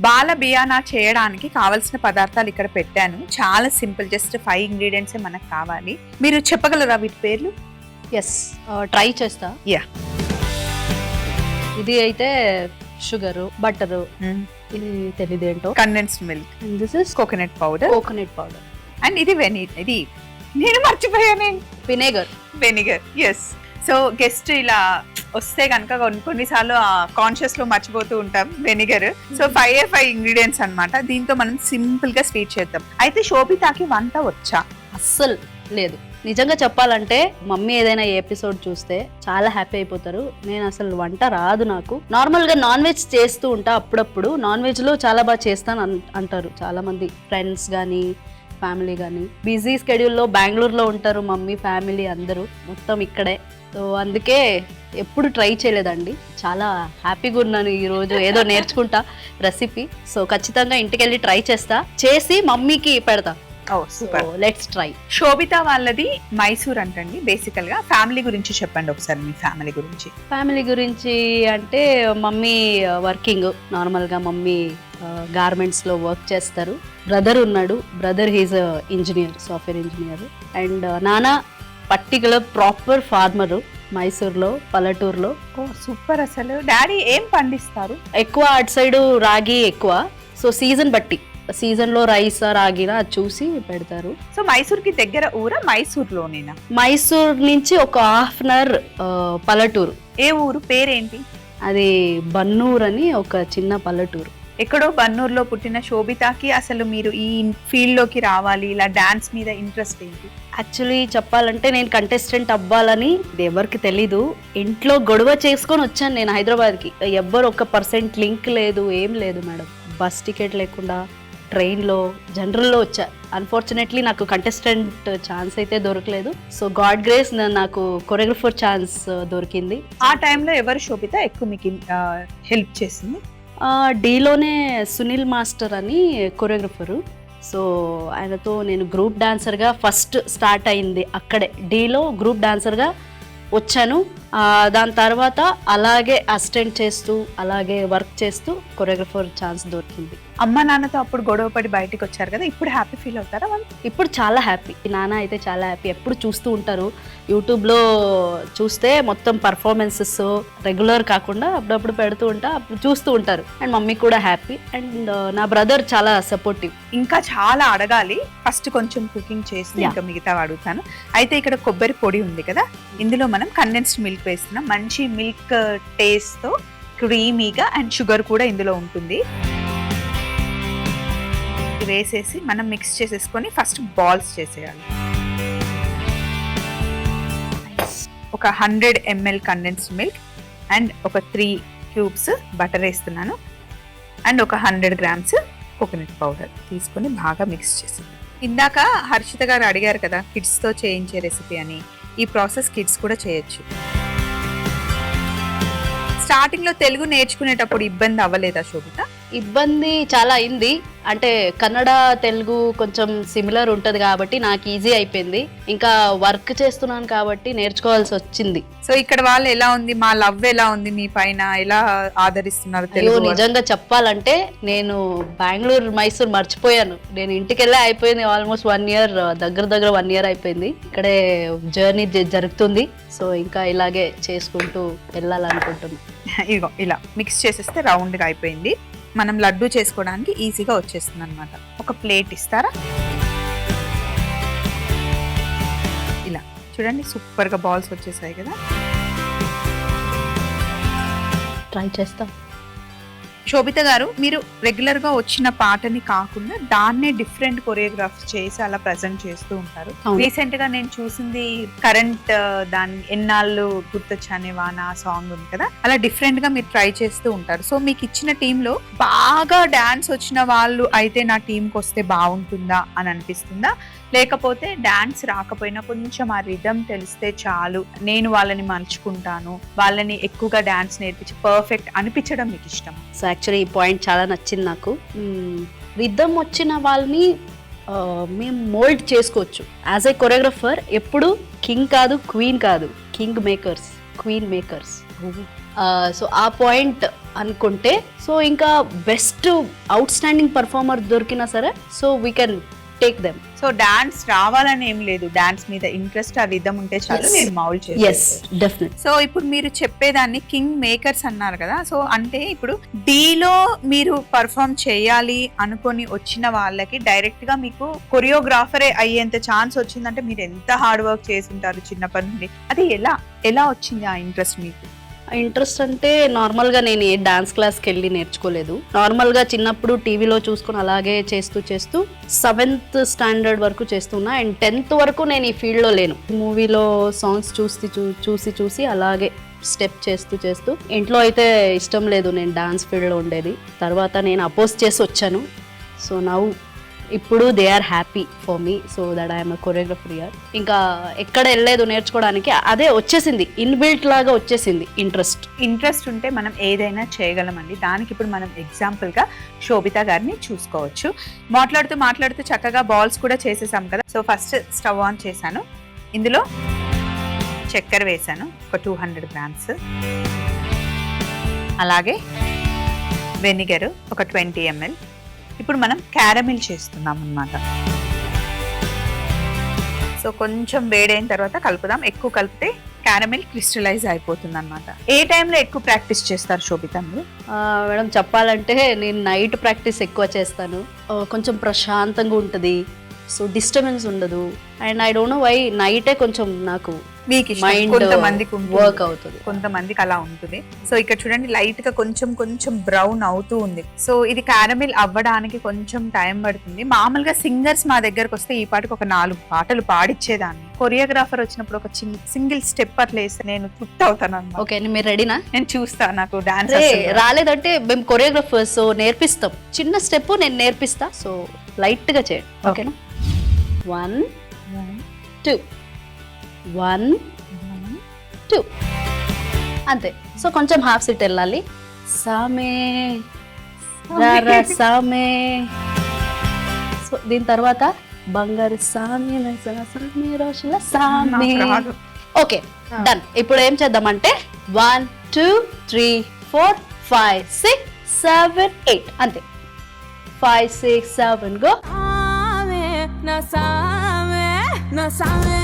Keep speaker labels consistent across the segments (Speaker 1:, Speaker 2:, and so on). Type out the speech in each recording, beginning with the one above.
Speaker 1: బాల బియానా చేయడానికి కావలసిన పదార్థాలు ఇక్కడ పెట్టాను. చాలా సింపుల్, జస్ట్ 5 ఇంగ్రీడియంట్స్ మనకు కావాలి. మీరు చెప్పగలరా వీటి పేర్లు?
Speaker 2: ఎస్, ట్రై చేస్తా.
Speaker 1: యా.
Speaker 2: ఇది అయితే షుగరు, బటరు, ఇది తెలియదేంటో,
Speaker 1: condensed milk,
Speaker 2: and this is
Speaker 1: coconut powder,
Speaker 2: coconut powder,
Speaker 1: and ఇది ఇది నేను మర్చిపోయాను,
Speaker 2: vinegar.
Speaker 1: Vinegar. Yes. So guest ఇలా వస్తే కనుక కొన్నిసార్లు కాన్షియస్ లో మర్చిపోతూ ఉంటాం వెనిగర్. సో 5 ఇంగ్రీడియంట్స్ అన్నమాట. దీంతో మనం సింపుల్ గా స్వీట్ చేద్దాం. అయితే శోభితాకి వంట వచ్చా?
Speaker 2: అస్సలు లేదు. నిజంగా చెప్పాలంటే మమ్మీ ఏదైనా ఎపిసోడ్ చూస్తే చాలా హ్యాపీ అయిపోతారు. నేను అసలు వంట రాదు నాకు. నార్మల్ గా నాన్ వెజ్ చేస్తూ ఉంటా అప్పుడప్పుడు. నాన్ వెజ్ లో చాలా బాగా చేస్తాను అంటారు చాలా మంది ఫ్రెండ్స్ కానీ ఫ్యామిలీ కానీ. బిజీ స్కెడ్యూల్లో బెంగళూరులో ఉంటారు మమ్మీ ఫ్యామిలీ అందరూ, మొత్తం ఇక్కడే. సో అందుకే ఎప్పుడు ట్రై చేయలేదండి. చాలా హ్యాపీగా ఉన్నాను ఈరోజు, ఏదో నేర్చుకుంటా రెసిపీ. సో ఖచ్చితంగా ఇంటికి వెళ్ళి ట్రై చేసి మమ్మీకి పెడతా.
Speaker 1: Super,
Speaker 2: let's try.
Speaker 1: శోభిత వాళ్ళది మైసూర్ అంటండి. బేసికల్ గా ఫ్యామిలీ గురించి చెప్పండి ఒకసారి. మీ ఫ్యామిలీ గురించి.
Speaker 2: ఫ్యామిలీ గురించి అంటే మమ్మీ వర్కింగ్, నార్మల్గా మమ్మీ గార్మెంట్స్ లో వర్క్ చేస్తారు. బ్రదర్ ఉన్నాడు, brother he's engineer, software engineer. And నాన్న పర్టికులర్ ప్రాపర్ ఫార్మరు, మైసూర్లో, పల్లెటూరులో.
Speaker 1: Oh super. అసలు డాడీ ఏం పండిస్తారు?
Speaker 2: ఎక్కువ అటు సైడు రాగి ఎక్కువ. సో సీజన్ బట్టి, సీజన్ లో రైస్ రాగినా అది చూసి పెడతారు.
Speaker 1: సో మైసూర్ కి దగ్గర ఊరా? మైసూర్ లోనేనా?
Speaker 2: మైసూర్ నుంచి ఒక ½ అన్ అవర్ పల్లెటూరు.
Speaker 1: ఏ ఊరు పేరేంటి?
Speaker 2: అది బన్నూర్ అని ఒక చిన్న పల్లెటూరు.
Speaker 1: ఎక్కడో బన్నూరులో పుట్టిన శోభితాకి అసలు మీరు ఈ ఫీల్డ్ లోకి రావాలి, ఇలా డాన్స్ మీద ఇంట్రెస్ట్ ఏంటి?
Speaker 2: యాక్చువల్లీ చెప్పాలంటే నేను కంటెస్టెంట్ అవ్వాలని ఎవరికి తెలీదు. ఇంట్లో గొడవ చేసుకొని వచ్చాను నేను హైదరాబాద్కి. ఎవ్వరు 1% లింక్ లేదు, ఏం లేదు మేడం. బస్ టికెట్ లేకుండా ట్రైన్లో, జనరల్లో వచ్చా. అన్ఫార్చునేట్లీ నాకు కంటెస్టెంట్ ఛాన్స్ అయితే దొరకలేదు. సో గాడ్ గ్రేస్ నాకు కొరియోగ్రఫర్ ఛాన్స్ దొరికింది.
Speaker 1: ఆ టైంలో ఎవరు శోభిత ఎక్కువ మీకు హెల్ప్ చేసింది?
Speaker 2: డీలోనే సునీల్ మాస్టర్ అని కొరియోగ్రఫరు. సో ఆయనతో నేను గ్రూప్ డాన్సర్గా ఫస్ట్ స్టార్ట్ అయింది అక్కడే. డీలో గ్రూప్ డాన్సర్గా వచ్చాను. దాని తర్వాత అలాగే అసిస్టెంట్ చేస్తూ, అలాగే వర్క్ చేస్తూ కొరియోగ్రఫర్ ఛాన్స్ దొరికింది.
Speaker 1: అమ్మ నాన్నతో అప్పుడు గొడవ పడి బయటకు వచ్చారు కదా, ఇప్పుడు హ్యాపీ ఫీల్ అవుతారా వాళ్ళు?
Speaker 2: ఇప్పుడు చాలా హ్యాపీ. నాన్న అయితే చాలా హ్యాపీ. ఎప్పుడు చూస్తూ ఉంటారు యూట్యూబ్లో, చూస్తే మొత్తం పర్ఫార్మెన్సెస్ రెగ్యులర్ కాకుండా అప్పుడప్పుడు పెడుతూ ఉంటా, అప్పుడు చూస్తూ ఉంటారు. అండ్ మమ్మీ కూడా హ్యాపీ. అండ్ నా బ్రదర్ చాలా సపోర్టివ్.
Speaker 1: ఇంకా చాలా అడగాలి, ఫస్ట్ కొంచెం కుకింగ్ చేసి ఇంకా మిగతా అడుగుతాను. అయితే ఇక్కడ కొబ్బరి పొడి ఉంది కదా, ఇందులో మనం కండెన్స్డ్ మిల్క్ వేస్తున్నాం. మంచి మిల్క్ టేస్ట్ తో క్రీమీగా, అండ్ షుగర్ కూడా ఇందులో ఉంటుంది. వేసేసి మనం మిక్స్ చేసేసుకొని ఫస్ట్ బాల్స్ చేసేయాలి. ఒక 100 ml కండెన్స్డ్ మిల్క్ అండ్ ఒక 3 క్యూబ్స్ బటర్ వేస్తున్నాను. అండ్ ఒక 100 grams కోకోనట్ పౌడర్ తీసుకొని బాగా మిక్స్ చేసి. ఇందాక హర్షిత గారు అడిగారు కదా కిడ్స్తో చేయించే రెసిపీ అని, ఈ ప్రాసెస్ కిడ్స్ కూడా చేయొచ్చు. స్టార్టింగ్ లో తెలుగు నేర్చుకునేటప్పుడు ఇబ్బంది అవ్వలేదా శోభిత?
Speaker 2: ఇబ్బంది చాలా అయింది. అంటే కన్నడ తెలుగు కొంచెం సిమిలర్ ఉంటుంది కాబట్టి నాకు ఈజీ అయిపోయింది. ఇంకా వర్క్ చేస్తున్నాను కాబట్టి నేర్చుకోవాల్సి వచ్చింది.
Speaker 1: సో ఇక్కడ వాళ్ళు ఎలా ఉంది, మా లవ్ ఎలా ఉంది మీ పైన, ఎలా ఆదరిస్తున్నారు తెలుగు?
Speaker 2: నిజంగా చెప్పాలంటే నేను బెంగళూరు మైసూర్ మర్చిపోయాను. నేను ఇంటికి వెళ్ళే అయిపోయింది. ఆల్మోస్ట్ 1 year, దగ్గర 1 year అయిపోయింది. ఇక్కడే జర్నీ జరుగుతుంది. సో ఇంకా ఇలాగే చేసుకుంటూ వెళ్ళాలనుకుంటున్నాను.
Speaker 1: ఇగో ఇలా మిక్స్ చేసేస్తే రౌండ్గా అయిపోయింది. మనం లడ్డు చేసుకోవడానికి ఈజీగా వచ్చేస్తుంది అనమాట. ఒక ప్లేట్ ఇస్తారా? ఇలా చూడండి, సూపర్గా బాల్స్ వచ్చేసాయి కదా.
Speaker 2: ట్రై చేస్తాం.
Speaker 1: శోభిత గారు, మీరు రెగ్యులర్ గా వచ్చిన పాటని కాకుండా దాన్నే డిఫరెంట్ కొరియోగ్రాఫ్ చేసి అలా ప్రజెంట్ చేస్తూ ఉంటారు. రీసెంట్ గా నేను చూసింది కరెంట్ దాని ఎన్నాళ్ళు గుర్తొచ్చానే వాన సాంగ్ ఉంది కదా, అలా డిఫరెంట్ గా మీరు ట్రై చేస్తూ ఉంటారు. సో మీకు ఇచ్చిన టీమ్ లో బాగా డాన్స్ వచ్చిన వాళ్ళు అయితే నా టీంకి వస్తే బాగుంటుందా అని అనిపిస్తుందా, లేకపోతే డాన్స్ రాకపోయినా కొంచెం ఆ రిథమ్ తెలిస్తే చాలు, నేను వాళ్ళని మలుచుకుంటాను, వాళ్ళని ఎక్కువగా డాన్స్ నేర్పించి పర్ఫెక్ట్ అనిపించడం మీకు ఇష్టం?
Speaker 2: సో యాక్చువల్లీ ఈ పాయింట్ చాలా నచ్చింది నాకు. రిథమ్ వచ్చిన వాళ్ళని మేము మోల్డ్ చేసుకోవచ్చు. యాజ్ ఏ కొరియోగ్రఫర్ ఎప్పుడు కింగ్ కాదు, క్వీన్ కాదు, king makers, queen makers. So ఆ పాయింట్ అనుకుంటే, సో ఇంకా బెస్ట్ అవుట్ స్టాండింగ్ పర్ఫార్మర్ దొరికినా సరే, so we can take them.
Speaker 1: So dance రావాలని ఏం లేదు, డాన్స్ మీద ఇంట్రెస్ట్, ఆ విధం ఉంటే చాలు, నేను మౌల్డ్
Speaker 2: ఎస్
Speaker 1: చేస్తాను.
Speaker 2: డెఫినెట్.
Speaker 1: సో ఇప్పుడు మీరు చెప్పేదాన్ని కింగ్ మేకర్స్ అన్నారు కదా, సో అంటే ఇప్పుడు డీలో మీరు పర్ఫామ్ చేయాలి అనుకొని వచ్చిన వాళ్ళకి డైరెక్ట్ గా మీకు కొరియోగ్రాఫరే అయ్యేంత ఛాన్స్ వచ్చిందంటే మీరు ఎంత హార్డ్ వర్క్ చేసి ఉంటారు చిన్నప్పటి నుండి. అది ఎలా వచ్చింది ఆ ఇంట్రెస్ట్ మీకు?
Speaker 2: ఇంట్రెస్ట్ అంటే నార్మల్గా నేను ఏ డాన్స్ క్లాస్కి వెళ్ళి నేర్చుకోలేదు. నార్మల్గా చిన్నప్పుడు టీవీలో చూసుకుని అలాగే చేస్తూ 7th స్టాండర్డ్ వరకు చేస్తున్నా. అండ్ 10th వరకు నేను ఈ ఫీల్డ్లో లేను. మూవీలో సాంగ్స్ చూసి అలాగే స్టెప్ చేస్తూ ఇంట్లో అయితే ఇష్టం లేదు నేను డాన్స్ ఫీల్డ్లో ఉండేది. తర్వాత నేను అపోజ్ చేసి వచ్చాను. సో నౌ ఇప్పుడు they are happy for me, so that I'm a choreographer here. ఇంకా ఎక్కడ వెళ్ళలేదు నేర్చుకోవడానికి, అదే వచ్చేసింది, ఇన్బిల్ట్ లాగా వచ్చేసింది ఇంట్రెస్ట్
Speaker 1: ఉంటే మనం ఏదైనా చేయగలమండి. దానికి ఇప్పుడు మనం ఎగ్జాంపుల్ గా శోభిత గారిని చూసుకోవచ్చు. మాట్లాడుతూ చక్కగా బాల్స్ కూడా చేసేసాం కదా. సో ఫస్ట్ స్టవ్ ఆన్ చేశాను, ఇందులో చక్కెర వేసాను ఒక 200 grams, అలాగే వెనిగర్ ఒక 20 ml. ఇప్పుడు మనం క్యారమిల్ చేస్తున్నాం అన్నమాట. సో కొంచెం వేడైన తర్వాత కలుపుదాం. ఎక్కువ కలిపితే క్యారమిల్ క్రిస్టలైజ్ అయిపోతుంది అన్నమాట. ఏ టైంలో ఎక్కువ ప్రాక్టీస్ చేస్తారు శోభిత మీరు?
Speaker 2: మేడం చెప్పాలంటే నేను నైట్ ప్రాక్టీస్ ఎక్కువ చేస్తాను. కొంచెం ప్రశాంతంగా ఉంటుంది, సో డిస్టర్బెన్స్ ఉండదు. And I don't know why నైటే కొంచెం నాకు
Speaker 1: మీకు
Speaker 2: మైండ్
Speaker 1: కొంతమందికి
Speaker 2: వర్క్ అవుతుంది,
Speaker 1: కొంతమందికి అలా ఉంటుంది. సో ఇక్కడ చూడండి లైట్ గా కొంచెం బ్రౌన్ అవుతూ ఉంది. సో ఇది క్యారమిల్ అవ్వడానికి కొంచెం టైం పడుతుంది. మామూలుగా సింగర్స్ మా దగ్గరకు వస్తే ఈ పాటకు ఒక 4 పాటలు పాడిచ్చేదాన్ని. కొరియోగ్రాఫర్ వచ్చినప్పుడు ఒక సింగిల్ స్టెప్ అట్లా వేస్తే నేను తృప్తి అవుతాను అన్నమాట.
Speaker 2: ఓకే మీరు రెడీనా?
Speaker 1: నేను చూస్తా, నాకు డాన్స్
Speaker 2: రాలేదంటే మేము కొరియోగ్రాఫర్స్ నేర్పిస్తాం. చిన్న స్టెప్ నేను నేర్పిస్తా, సో లైట్ గా చేయండి. ఓకేనా? 1 2 1 2 అంతే. సో కొంచెం హాఫ్ సిట్ వెళ్ళాలి. సామే రారా సామే. సో దీని తర్వాత బంగారు సామి సామి రోషుల సామి. Okay done. ఇప్పుడు ఏం చేద్దామంటే 1 2 3 4 5 6 7 8 అంతే. 5 6 7 గో.
Speaker 3: నా సామే నా సామే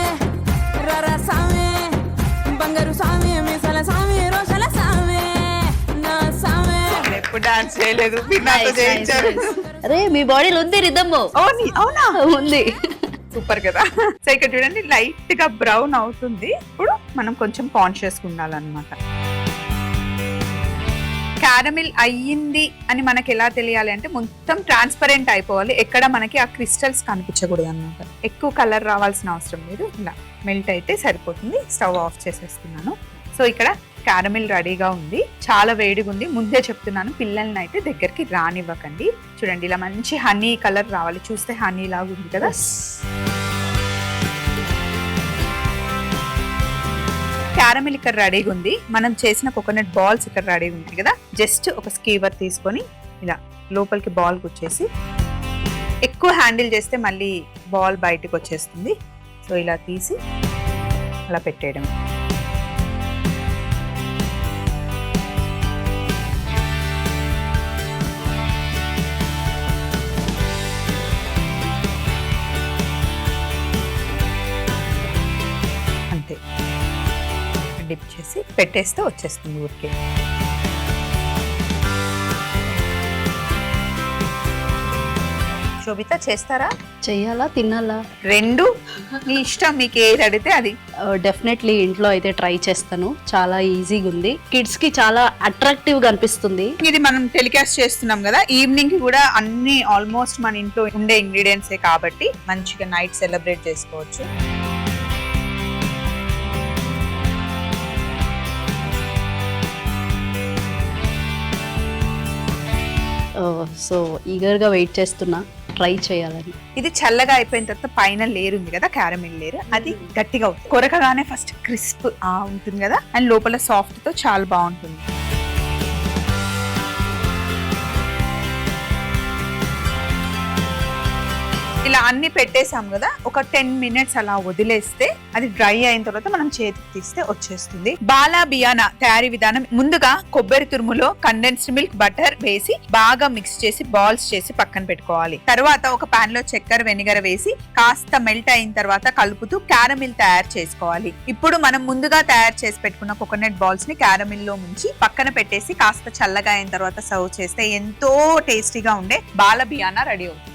Speaker 3: రరా సామే బంగారు సామే మిసల సామే రోషల సామే నా సామే.
Speaker 1: ఎప్పుడు డాన్స్ చేయలేదు, నాతో చేయించారు.
Speaker 2: అరే మీ బాడీలో ఉంది రిథమ్.
Speaker 1: అవునా?
Speaker 2: ఉంది.
Speaker 1: సూపర్ కదా. సో ఇక్కడ చూడండి లైట్ గా బ్రౌన్ అవుతుంది. ఇప్పుడు మనం కొంచెం కాన్షియస్ గా ఉండాలన్నమాట. క్యారమిల్ అయ్యింది అని మనకి ఎలా తెలియాలి అంటే మొత్తం ట్రాన్స్పరెంట్ అయిపోవాలి, ఎక్కడ మనకి ఆ క్రిస్టల్స్ కనిపించకూడదు అన్నమాట. ఎక్కువ కలర్ రావాల్సిన అవసరం లేదు, ఇలా మెల్ట్ అయితే సరిపోతుంది. స్టవ్ ఆఫ్ చేసేస్తున్నాను. సో ఇక్కడ క్యారమిల్ రెడీగా ఉంది, చాలా వేడిగా ఉంది. ముందే చెప్తున్నాను, పిల్లల్ని అయితే దగ్గరికి రానివ్వకండి. చూడండి ఇలా మంచి హనీ కలర్ రావాలి, చూస్తే హనీ లాగా ఉంది కదా. క్యారమిల్ ఇక్కడ రెడీగా ఉంది. మనం చేసిన కోకోనట్ బాల్స్ ఇక్కడ రెడీగా ఉంటాయి కదా. జస్ట్ ఒక స్కీవర్ తీసుకొని ఇలా లోపలికి బాల్ గుచ్చేసి, ఎక్కువ హ్యాండిల్ చేస్తే మళ్ళీ బాల్ బయటకు వచ్చేస్తుంది. సో ఇలా తీసి అలా పెట్టేయడం. అంతే, డిప్ చేసి పెట్టేస్తే వచ్చేస్తుంది ఊరికే. శోభిత చేస్తారా?
Speaker 2: చెయ్యాలా తినాలా?
Speaker 1: రెండు మీ ఇష్టం, మీకు ఏది అడిగితే అది.
Speaker 2: డెఫినెట్లీ ఇంట్లో అయితే ట్రై చేస్తాను. చాలా ఈజీగా ఉంది, కిడ్స్ కి చాలా అట్రాక్టివ్ గా అనిపిస్తుంది.
Speaker 1: ఇది మనం టెలికాస్ట్ చేస్తున్నాం కదా, ఈవినింగ్ కి కూడా అన్ని ఆల్మోస్ట్ మన ఇంట్లో ఉండే ఇంగ్రీడియంట్సే కాబట్టి మంచిగా నైట్ సెలబ్రేట్ చేసుకోవచ్చు.
Speaker 2: సో ఈగర్గా వెయిట్ చేస్తున్నా ట్రై చేయాలని.
Speaker 1: ఇది చల్లగా అయిపోయిన తర్వాత పైన లేయర్ ఉంది కదా, క్యారమిల్ లేయర్, అది గట్టిగా అవుతుంది. కొరకగానే ఫస్ట్ క్రిస్ప్ ఉంటుంది కదా, అండ్ లోపల సాఫ్ట్ తో చాలా బాగుంటుంది. ఇలా అన్ని పెట్టేసాం కదా, ఒక 10 minutes అలా వదిలేస్తే అది డ్రై అయిన తర్వాత మనం చేతికి తీస్తే వచ్చేస్తుంది. బాలా బియానా తయారీ విధానం: ముందుగా కొబ్బరి తురుములో కండెన్స్డ్ మిల్క్, బటర్ వేసి బాగా మిక్స్ చేసి బాల్స్ చేసి పక్కన పెట్టుకోవాలి. తర్వాత ఒక పాన్ లో చక్కెర, వెనిగర్ వేసి కాస్త మెల్ట్ అయిన తర్వాత కలుపుతూ క్యారమిల్ తయారు చేసుకోవాలి. ఇప్పుడు మనం ముందుగా తయారు చేసి పెట్టుకున్న కోకోనట్ బాల్స్ ని క్యారమిల్ లో ముంచి పక్కన పెట్టేసి కాస్త చల్లగా అయిన తర్వాత సర్వ్ చేస్తే ఎంతో టేస్టీగా ఉండే బాలా బియానా రెడీ అవుతుంది.